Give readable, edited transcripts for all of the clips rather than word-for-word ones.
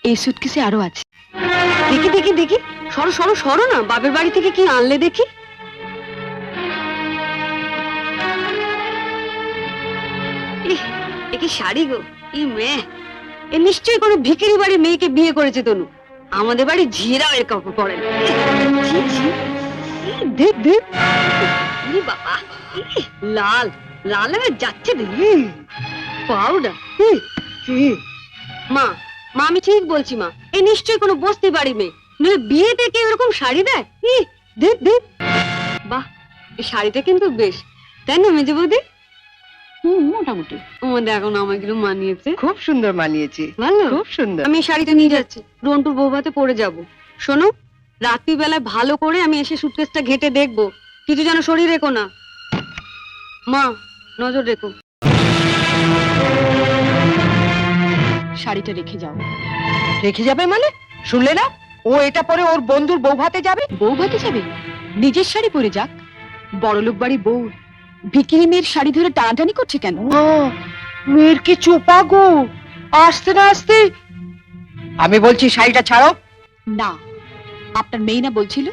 এই সুটকেসে আরো আছে। দেখি দেখি দেখি, সরো সরো সরো না, বাপের বাড়ি থেকে কি আনলে দেখি। এ কি শাড়ি গো, ই মেয়ে, এ নিশ্চয়ই কোনো ভিখারি বাড়ির মেয়েকে বিয়ে করেছে তনু। আমাদের বাড়ি ঝিরাও এর কাপড় পরে না। ছি, ছি। দেখ দেখ, বাবা, লাল লাল হয়ে যাচ্ছে দেখি পাউডার। মা মা আমি ঠিক বলছি মা, এ নিশ্চয়ই কোনো বস্তি বাড়ি মেয়ে, নইলে বিয়েতে কেউ এরকম শাড়ি দেয়? দেখ দেখ, বাহ, এই শাড়িটা কিন্তু বেশ, তাই না মেজে বৌদি? মোটামুটি। ও দেখো না, আমাকে একটু মানিয়েছে। খুব সুন্দর মানিয়েছে, ভালো, খুব সুন্দর। আমি এই শাড়িটা নিয়ে যাচ্ছি, রন্টুর বৌভাতে পরে যাব। শোনো, রাত্রিবেলায় ভালো করে আমি এসে সুটকেসটা ঘেটে দেখবো, কিছু যেন শরীর রেখো না। মা নজর রেখো। শাড়িটা রেখে যাও। রেখে যাবে মানে? শুনলে না, ও এটা পরে ওর বন্ধুর বউ ভাতে যাবে। বউ ভাতে যাবে? নিজের শাড়ি পরে যাক। বড়লোক বাড়ি বউ ভিকিরি মেয়ের শাড়ি ধরে টানাটানি করছে কেন? মেয়ের কি চোপা গো, আসতে না আসতে। আমি বলছি শাড়িটা ছাড়ো। না, আপনার মেয়ে না বলছিল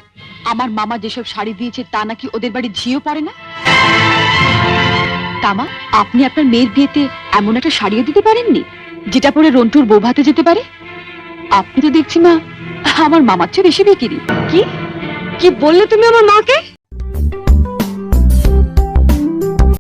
আমার মামা যেসব শাড়ি দিয়েছে তা নাকি ওদের বাড়ি ঝিও পড়ে না। তামা, আপনি আপনার মেয়ের বিয়েতে এমন একটা শাড়িও দিতে পারেননি যেটা পরে রন্টুর বউ ভাতে যেতে পারে? আপনি তো দেখছি মা আমার মামার চেয়ে বেশি বিক্রি। কি কি বললে তুমি আমার মাকে?